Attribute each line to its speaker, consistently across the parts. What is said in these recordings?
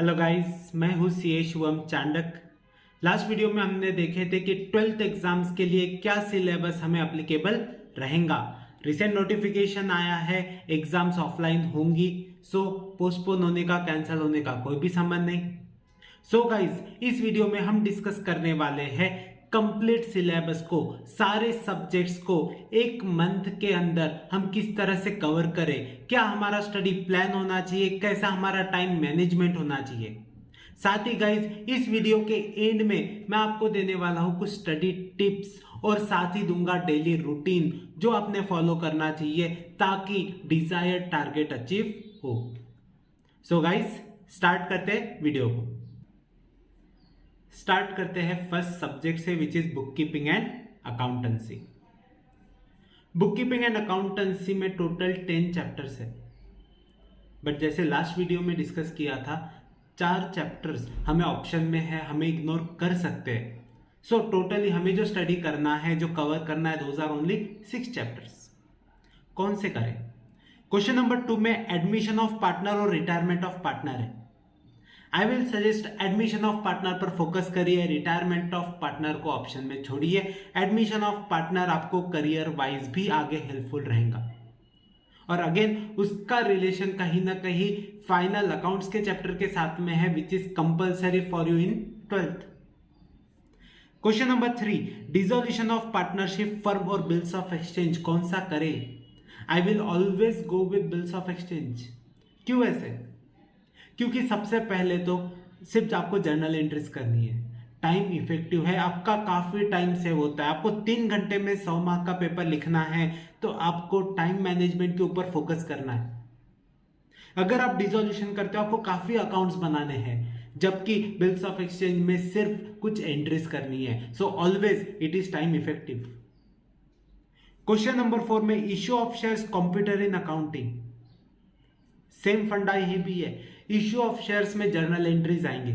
Speaker 1: Hello guys, मैं हूँ CA Shivam Chandak. Last video में हमने देखे थे कि 12th एग्जाम्स के लिए क्या सिलेबस हमें अप्लीकेबल रहेगा। रिसेंट नोटिफिकेशन आया है, एग्जाम्स ऑफलाइन होंगी, सो पोस्टपोन होने का, कैंसिल होने का कोई भी संबंध नहीं। सो गाइस, इस वीडियो में हम डिस्कस करने वाले हैं कंप्लीट सिलेबस को, सारे सब्जेक्ट्स को एक मंथ के अंदर हम किस तरह से कवर करें, क्या हमारा स्टडी प्लान होना चाहिए, कैसा हमारा टाइम मैनेजमेंट होना चाहिए। साथ ही गाइस, इस वीडियो के एंड में मैं आपको देने वाला हूं कुछ स्टडी टिप्स और साथ ही दूंगा डेली रूटीन जो आपने फॉलो करना चाहिए ताकि डिजायर्ड टारगेट अचीव हो। सो गाइस, स्टार्ट करते हैं वीडियो को। स्टार्ट करते हैं फर्स्ट सब्जेक्ट से, which is book keeping and accountancy. Book keeping and accountancy में टोटल 10 चैप्टर्स है, बट जैसे लास्ट वीडियो में डिस्कस किया था 4 चैप्टर्स हमें ऑप्शन में है, हमें इग्नोर कर सकते हैं। सो टोटली हमें जो स्टडी करना है, जो कवर करना है, दोज आर ओनली 6 चैप्टर्स। कौन से करें? क्वेश्चन नंबर 2 में एडमिशन ऑफ पार्टनर और रिटायरमेंट ऑफ पार्टनर है। I will suggest admission of partner पर फोकस करिए, रिटायरमेंट ऑफ पार्टनर को ऑप्शन में छोड़िए। एडमिशन ऑफ पार्टनर आपको करियर वाइज भी आगे हेल्पफुल रहेगा, और अगेन उसका रिलेशन कहीं ना कहीं फाइनल अकाउंट्स के चैप्टर के साथ में है, which is compulsory for you in 12th। Question number 3, dissolution of partnership, firm और बिल्स ऑफ एक्सचेंज, कौन सा करें? आई will always go with bills of exchange. क्यों ऐसे? क्योंकि सबसे पहले तो सिर्फ आपको जर्नल एंट्रीज करनी है, टाइम इफेक्टिव है, आपका काफी टाइम सेव होता है। आपको 3 घंटे में 100 मार्क का पेपर लिखना है, तो आपको टाइम मैनेजमेंट के ऊपर फोकस करना है। अगर आप डिसोल्यूशन करते हो, आपको काफी अकाउंट्स बनाने हैं, जबकि बिल्स ऑफ एक्सचेंज में सिर्फ कुछ एंट्रीज करनी है। So always it is time effective. Question number 4 में issue of shares, computer in accounting, same funda ही भी है। इश्यू ऑफ शेयर्स में जर्नल एंट्रीज आएंगे,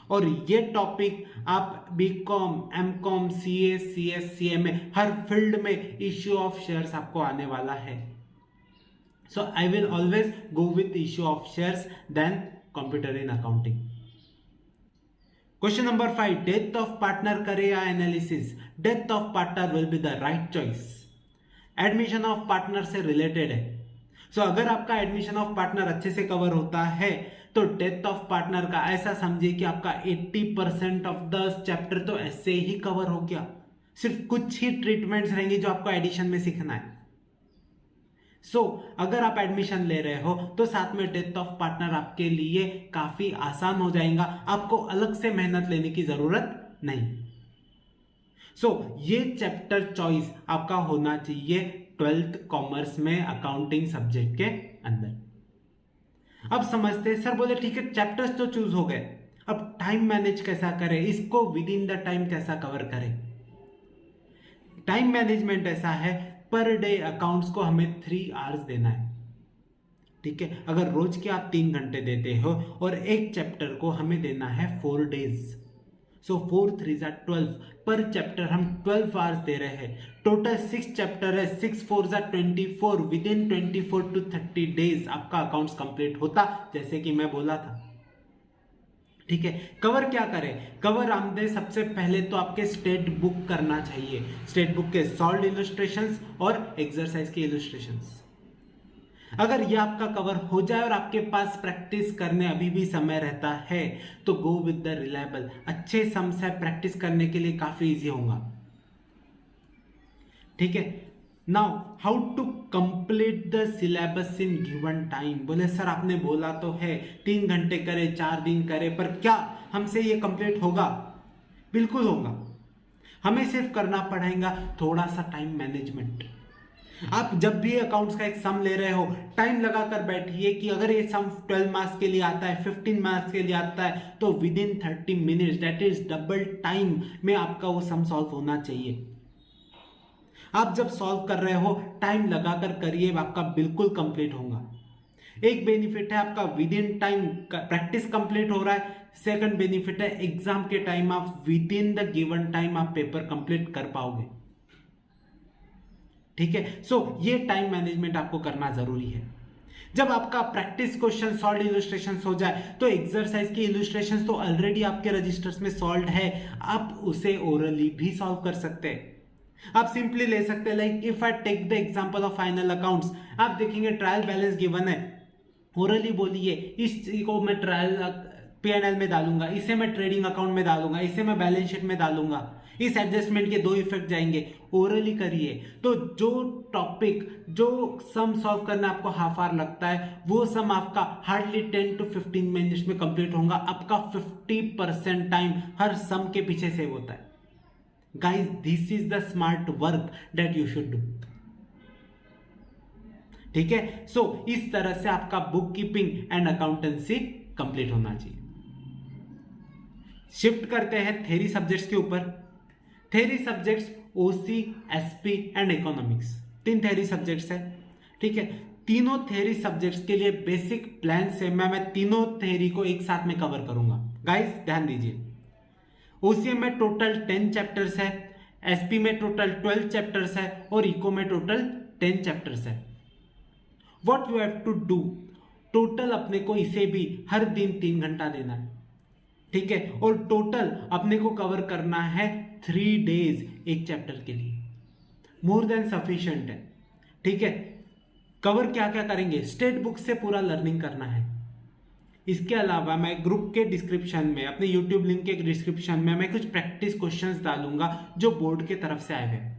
Speaker 1: और ये टॉपिक आप BCom, MCom, CS, CS, CMA हर फील्ड में इश्यू ऑफ शेयर्स आपको आने वाला है। So I will always go with issue of shares then computer in accounting. Question number 5, death of partner करे या analysis? Death of partner will be the right choice. Admission of partner से related है। सो अगर आपका admission of partner अच्छे से cover होता है, तो डेथ ऑफ पार्टनर का ऐसा समझिए कि आपका 80% ऑफ 10 चैप्टर तो ऐसे ही कवर हो गया। सिर्फ कुछ ही ट्रीटमेंट्स रहेंगी जो आपको एडिशन में सीखना है। सो अगर आप एडमिशन ले रहे हो तो साथ में डेथ ऑफ पार्टनर आपके लिए काफी आसान हो जाएगा, आपको अलग से मेहनत लेने की जरूरत नहीं। सो ये चैप्टर चॉइस आपका होना चाहिए 12th कॉमर्स में अकाउंटिंग सब्जेक्ट के अंदर। अब समझते हैं, सर बोले ठीक है चैप्टर्स तो चूज हो गए, अब टाइम मैनेज कैसा करें, इसको विद इन द टाइम कैसा कवर करें? टाइम मैनेजमेंट ऐसा है, पर डे अकाउंट्स को हमें 3 आवर्स देना है। ठीक है, अगर रोज के आप 3 घंटे देते हो और एक चैप्टर को हमें देना है 4 डेज, सो 4 3 12, पर चैप्टर हम 12 आवर्स दे रहे हैं। टोटल 6 चैप्टर है, 6 4 24, विद इन 24 to 30 डेज आपका अकाउंट्स कंप्लीट होता, जैसे कि मैं बोला था। ठीक है, कवर क्या करें? कवर हमने सबसे पहले तो आपके स्टेट बुक करना चाहिए, स्टेट बुक के सॉल्व्ड इलस्ट्रेशंस और एक्सरसाइज के इलस्ट्रेशंस। अगर ये आपका कवर हो जाए और आपके पास प्रैक्टिस करने अभी भी समय रहता है, तो गो विद द रिलायबल। अच्छे सम से प्रैक्टिस करने के लिए काफी इजी होगा। ठीक है, now how to complete the syllabus in given time? बोले सर आपने बोला तो है 3 घंटे करे, 4 दिन करे, पर क्या हमसे ये कंप्लीट होगा? बिल्कुल होगा। हमें सिर्फ करना पड़ेगा थोड़ा सा टाइम मैनेजमेंट। आप जब भी अकाउंट्स का एक सम ले रहे हो, टाइम लगाकर बैठिए कि अगर ये सम 12 मार्क्स के लिए आता है, 15 मार्क्स के लिए आता है, तो with in 30 minutes, that is double time में आपका वो सम सॉल्व होना चाहिए। आप जब सॉल्व कर रहे हो टाइम लगाकर करिए, आपका बिल्कुल कंप्लीट होगा। एक बेनिफिट है आपका with in time practice complete हो रहा है। सेकंड बेनिफिट है एग्जाम के टाइम आप with in the given time आप पेपर कंप्लीट कर पाओगे। ठीक है, सो ये टाइम मैनेजमेंट आपको करना जरूरी है। जब आपका प्रैक्टिस क्वेश्चन सॉल्व इलस्ट्रेशंस हो जाए तो एक्सरसाइज की इलस्ट्रेशंस तो ऑलरेडी आपके रजिस्टर्स में सॉल्व है, आप उसे ओरली भी सॉल्व कर सकते हैं। आप सिंपली ले सकते हैं, like if I take the example of final accounts, आप देखेंगे ट्रायल बैलेंस गिवन है, ओरली बोलिए इस चीज को मैं ट्रायल P&L में डालूंगा, इसे मैं ट्रेडिंग अकाउंट में डालूंगा, इसे मैं बैलेंस शीट में डालूंगा, इस एडजस्टमेंट के 2 इफेक्ट जाएंगे, ओरली करिए। तो जो टॉपिक जो सम सॉल्व करना आपको हाफ आवर लगता है, वो सम आपका हार्डली 10 to 15 मिनट्स में कंप्लीट होगा। आपका 50% टाइम हर सम के पीछे सेव होता है। Guys, this is the smart work that you should do. ठीक है, सो इस तरह से आपका book keeping and accountancy complete होना चाहिए। शिफ्ट करते हैं थ्योरी सब्जेक्ट्स के ऊपर। Theory subjects OC, SP and economics, 3 theory subjects है। ठीक है, तीनों थ्योरी सब्जेक्ट्स के लिए बेसिक प्लान से मैं तीनों थ्योरी को एक साथ में कवर करूंगा। गाइस ध्यान दीजिए, ओसीएम में टोटल 10 चैप्टर्स है, एसपी में टोटल 12 चैप्टर्स है और इको में टोटल 10 चैप्टर्स है। What you have to do, total अपने को इसे भी हर दिन 3 घंटा देना है। ठीक है, और टोटल अपने को कवर करना है 3 डेज एक चैप्टर के लिए, मोर देन सफिशिएंट है। ठीक है, कवर क्या क्या करेंगे, स्टेट बुक से पूरा लर्निंग करना है। इसके अलावा मैं ग्रुप के डिस्क्रिप्शन में, अपने यूट्यूब लिंक के डिस्क्रिप्शन में मैं कुछ प्रैक्टिस क्वेश्चंस डालूंगा जो बोर्ड के तरफ से आए हुए।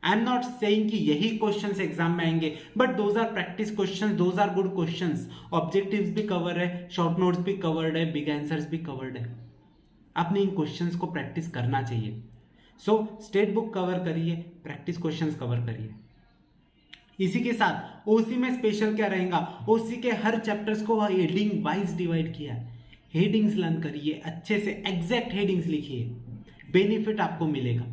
Speaker 1: आई एम नॉट सेइंग कि यही क्वेश्चंस एग्जाम में आएंगे, but those are practice questions, those are good questions. Objectives भी कवर है, शॉर्ट नोट्स भी कवर्ड है, बिग आंसर्स भी कवर्ड है। आपने इन क्वेश्चंस को प्रैक्टिस करना चाहिए। सो स्टेट बुक कवर करिए, प्रैक्टिस क्वेश्चंस कवर करिए। इसी के साथ ओसी में स्पेशल क्या रहेगा, ओसी के हर चैप्टर्स को हेडिंग वाइज डिवाइड किया है। हेडिंग्स लर्न करिए अच्छे से, एग्जैक्ट हेडिंग्स लिखिए, बेनिफिट आपको मिलेगा।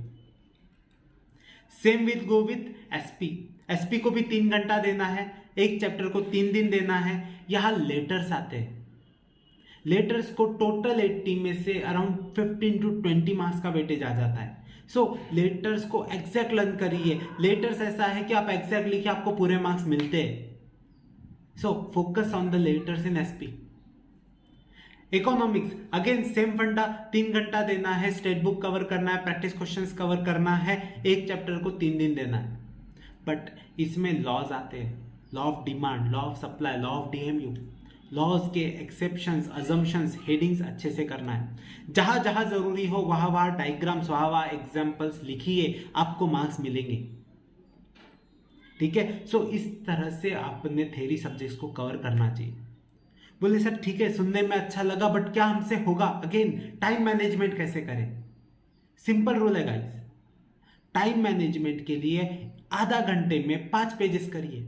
Speaker 1: Same with go with SP. SP को भी 3 घंटा देना है, एक चैप्टर को 3 दिन देना है। यहां लेटर्स आते हैं, लेटर्स को टोटल 80 में से अराउंड 15 to 20 मार्क्स का वेटेज आ जाता है। सो लेटर्स को एग्जैक्ट लर्न करिए। लेटर्स ऐसा है कि आप एग्जैक्ट लिखिए, आपको पूरे मार्क्स मिलते हैं। So focus on the letters in SP. Economics again same फंडा, 3 घंटा देना है, स्टेट बुक कवर करना है, प्रैक्टिस क्वेश्चंस कवर करना है, एक चैप्टर को 3 दिन देना है। बट इसमें लॉज आते हैं, law of demand, law of supply, law of DMU, laws के एक्सेप्शंस, अजम्पशंस, हेडिंग्स अच्छे से करना है। जहां जहां जरूरी हो वहां वहां डायग्राम्स, वहां वहां एग्जाम्पल्स लिखिए, आपको मार्क्स मिलेंगे। ठीक है, सो इस तरह से आपने थ्योरी सब्जेक्ट्स को कवर करना चाहिए। बोले सर ठीक है, सुनने में अच्छा लगा, बट क्या हमसे होगा? अगेन टाइम मैनेजमेंट कैसे करें? सिंपल रूल है गाइस, टाइम मैनेजमेंट के लिए आधा घंटे में 5 पेजेस करिए,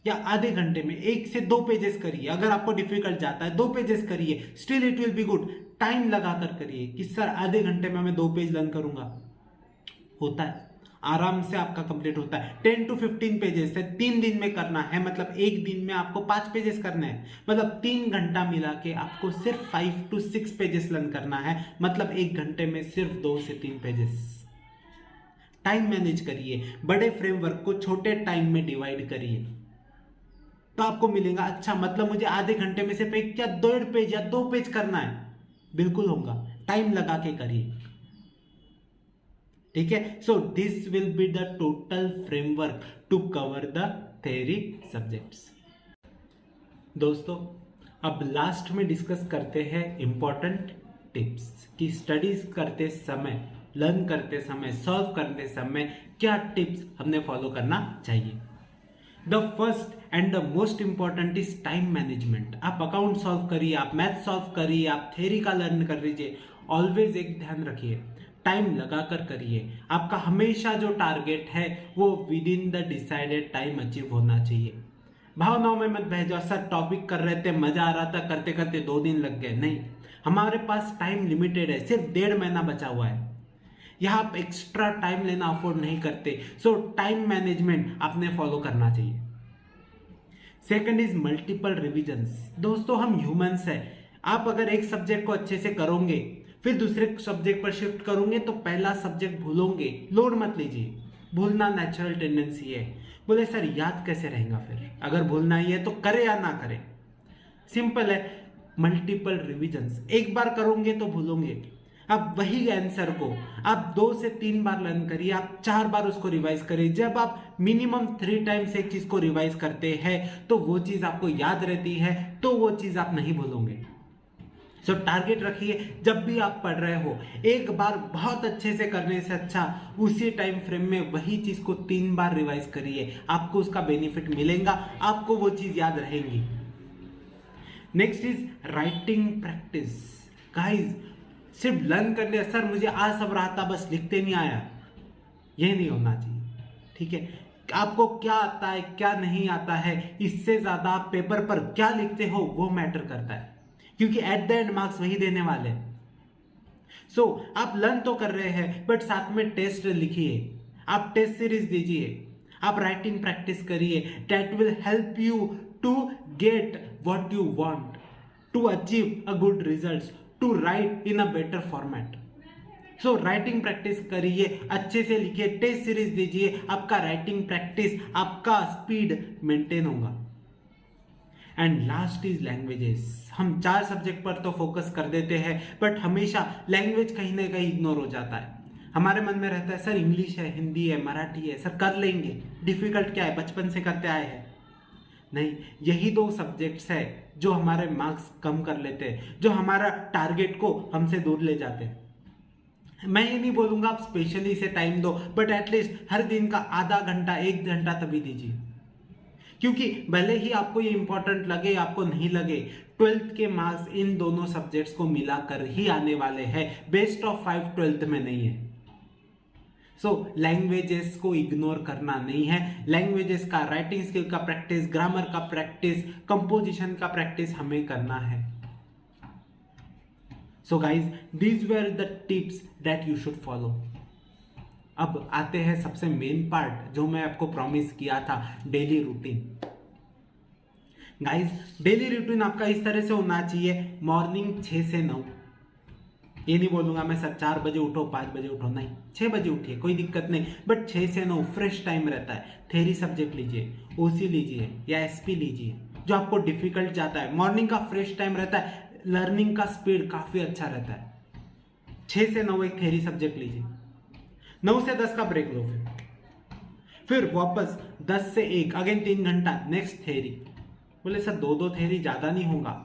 Speaker 1: या आधे घंटे में 1 से 2 पेजेस करिए। अगर आपको डिफिकल्ट जाता है 2 पेजेस करिए, still it will be good. Time लगाकर करिए कि सर आधे घंटे में मैं 2 पेज लर्न करूंगा, होता है, आराम से आपका कंप्लीट होता है। 10 to 15 पेजेस है, 3 दिन में करना है, मतलब एक दिन में आपको 5 पेजेस करने हैं, मतलब 3 घंटा मिला के आपको सिर्फ 5 to 6 पेजेस लर्न करना है, मतलब 1 घंटे में सिर्फ 2 से 3 पेजेस। टाइम मैनेज करिए, बड़े फ्रेमवर्क को छोटे टाइम में डिवाइड करिए, तो आपको मिलेगा अच्छा, मतलब मुझे आधे घंटे में सिर्फ 1 या 1.5 पेज या 2 पेज करना है, बिल्कुल होगा। टाइम लगा के करिए। ठीक है, so this will be the total framework to cover the theory subjects. दोस्तों अब लास्ट में डिस्कस करते हैं इंपॉर्टेंट टिप्स कि स्टडीज करते समय, लर्न करते समय, सॉल्व करते समय क्या टिप्स हमने फॉलो करना चाहिए। The first and the most important is time management. आप अकाउंट सॉल्व करिए, आप मैथ सॉल्व करिए, आप थ्योरी का लर्न कर लीजिए, ऑलवेज एक ध्यान रखिए, टाइम लगाकर करिए। आपका हमेशा जो टारगेट है वो with in the decided time achieve होना चाहिए। भावनाओं में मत बह जाओ, सर टॉपिक कर रहे थे, मजा आ रहा था, करते करते 2 दिन लग गए। नहीं, हमारे पास टाइम लिमिटेड है, सिर्फ 1.5 महीना बचा हुआ है, यहाँ आप एक्स्ट्रा टाइम लेना अफोर्ड नहीं करते। सो टाइम मैनेजमेंट आपने फॉलो करना चाहिए। Second is multiple revisions. दोस्तों हम ह्यूमंस हैं, आप अगर एक सब्जेक्ट को अच्छे से करोगे, फिर दूसरे सब्जेक्ट पर शिफ्ट करोगे तो पहला सब्जेक्ट भूलोगे। लोड मत लीजिए, भूलना नेचुरल टेंडेंसी है। बोले सर याद कैसे रहेगा फिर, अगर भूलना ही है तो करे या ना करे। सिंपल है, मल्टीपल रिविजन्स, एक बार करोगे तो भूलोगे। अब वही आंसर को आप 2 से 3 बार लर्न करिए, आप 4 बार उसको रिवाइज करिए। जब आप मिनिमम 3 टाइम्स एक चीज को रिवाइज करते हैं तो वो चीज आपको याद रहती है, तो वो चीज आप नहीं भूलोगे। सो टारगेट रखिए, जब भी आप पढ़ रहे हो एक बार बहुत अच्छे से करने से अच्छा उसी टाइम फ्रेम में वही चीज को 3 बार रिवाइज करिए, आपको उसका बेनिफिट मिलेगा, आपको वो चीज याद रहेगी। Next is writing practice. Guys सिर्फ लर्न कर लिया, सर मुझे आ सब रहा था बस लिखते नहीं आया, ये नहीं होना चाहिए। ठीक है, आपको क्या आता है क्या नहीं आता है, इससे ज्यादा आप पेपर पर क्या लिखते हो वो मैटर करता है, क्योंकि एट द एंड मार्क्स वही देने वाले। सो आप लर्न तो कर रहे हैं बट साथ में टेस्ट लिखिए, आप टेस्ट सीरीज दीजिए, आप राइटिंग प्रैक्टिस करिए। That will help you to get what you want, to achieve a good results, to write in a better format. So writing practice करिए, अच्छे से लिखिए, टेस्ट सीरीज दीजिए, आपका राइटिंग प्रैक्टिस, आपका स्पीड मेंटेन होगा। And last is languages. हम 4 subject पर तो फोकस कर देते हैं बट हमेशा लैंग्वेज कहीं ना कहीं इग्नोर हो जाता है। हमारे मन में रहता है सर इंग्लिश है, हिंदी है, मराठी है, सर कर लेंगे, डिफिकल्ट क्या है, बचपन से करते आए हैं। नहीं, यही 2 सब्जेक्ट्स है जो हमारे मार्क्स कम कर लेते हैं, जो हमारा टारगेट को हमसे दूर ले जाते हैं। मैं ये नहीं बोलूंगा आप स्पेशली इसे टाइम दो, बट एटलीस्ट हर दिन का आधा घंटा 1 घंटा तभी दीजिए, क्योंकि भले ही आपको ये इंपॉर्टेंट लगे आपको नहीं लगे, 12th के मार्क्स इन दोनों सब्जेक्ट्स को मिलाकर ही आने वाले हैं, बेस्ट ऑफ 5 12th में नहीं है। सो लैंग्वेजेस को इग्नोर करना नहीं है, लैंग्वेजेस का, राइटिंग स्किल का प्रैक्टिस, ग्रामर का प्रैक्टिस, कंपोजिशन का प्रैक्टिस हमें करना है। So guys these were the tips that you should follow. अब आते हैं सबसे मेन पार्ट जो मैं आपको प्रॉमिस किया था, daily routine. Guys daily routine आपका इस तरह से होना चाहिए, मॉर्निंग 6 से 9। ये नहीं बोलूंगा मैं सर 4 बजे उठो 5 बजे उठो, नहीं, 6 बजे उठिए कोई दिक्कत नहीं, बट 6 से 9 फ्रेश टाइम रहता है। थेरी सब्जेक्ट लीजिए, ओसी लीजिए या एसपी लीजिए, जो आपको डिफिकल्ट जाता है। मॉर्निंग का फ्रेश टाइम रहता है, लर्निंग का स्पीड काफी अच्छा रहता है। 6 से 9 एक थेरी सब्जेक्ट लीजिए, 9 से 10 का ब्रेक लो, फिर वापस 10 से 1 अगेन 3 घंटा नेक्स्ट थेरी। बोले सर 2 थेरी ज्यादा नहीं होगा,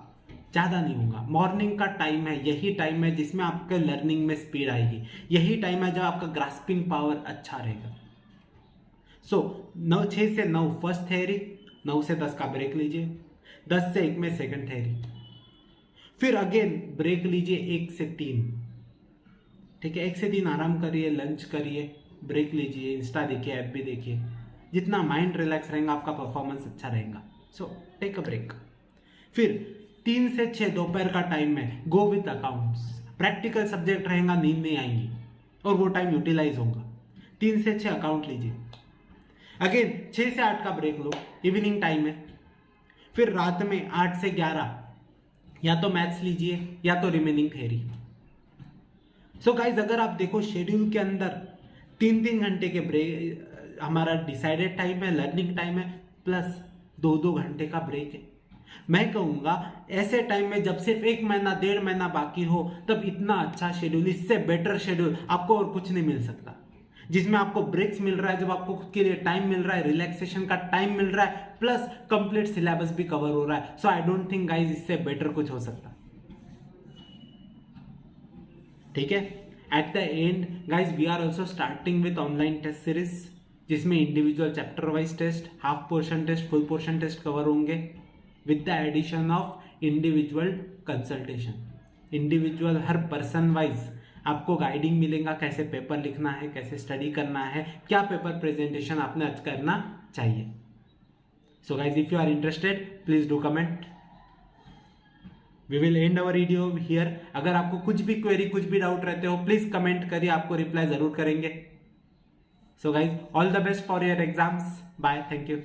Speaker 1: ज़्यादा नहीं होगा। मॉर्निंग का टाइम है, यही टाइम है जिसमें आपके लर्निंग में स्पीड आएगी, यही टाइम है जब आपका ग्रास्पिंग पावर अच्छा रहेगा। सो 6 से 9 फर्स्ट थेरी, 9 से 10 का ब्रेक लीजिए, 10 से 1 में सेकंड थेरी, फिर अगेन ब्रेक लीजिए 1 से 3। ठीक है, 1 से 3 आराम करिए, लंच करिए, ब्रेक लीजिए, इंस्टा देखिए, ऐप भी देखिए। जितना माइंड रिलैक्स रहेगा आपका परफॉर्मेंस अच्छा रहेगा। So take a break. फिर 3 से 6 दोपहर का टाइम में go with accounts. Practical subject रहेगा, नींद नहीं आएंगी और वो टाइम यूटिलाइज होगा। 3 से 6 अकाउंट लीजिए, अगेन 6 से 8 का ब्रेक लो, इवनिंग टाइम है। फिर रात में 8 से 11 या तो मैथ्स लीजिए या तो रिमेनिंग थ्योरी। सो गाइज अगर आप देखो शेड्यूल के अंदर 3-3 घंटे के ब्रेक हमारा डिसाइडेड टाइम है, लर्निंग टाइम है, प्लस 2-2 घंटे का ब्रेक है। मैं कहूंगा ऐसे टाइम में जब सिर्फ 1 महीना 1.5 महीना बाकी हो तब इतना अच्छा शेड्यूल, इससे बेटर शेड्यूल आपको और कुछ नहीं मिल सकता, जिसमें आपको ब्रेक्स मिल रहा है, जब आपको खुद के लिए टाइम मिल रहा है, रिलैक्सेशन का टाइम मिल रहा है, प्लस कंप्लीट सिलेबस भी कवर हो रहा है। So I don't think guys इससे बेटर कुछ हो सकता। ठीक है, at the end guys we are also starting with online test series, जिसमें individual chapter wise test, half portion test, full portion test cover होंगे, with the addition of individual consultation। Individual हर person wise आपको guiding मिलेगा, कैसे paper लिखना है, कैसे study करना है, क्या पेपर प्रेजेंटेशन आपने आज करना चाहिए। So guys if you are interested please do comment, we will end our video here. अगर आपको कुछ भी क्वेरी, कुछ भी डाउट रहते हो प्लीज कमेंट करिए, आपको रिप्लाई जरूर करेंगे। So guys all the best for your exams, bye, thank you.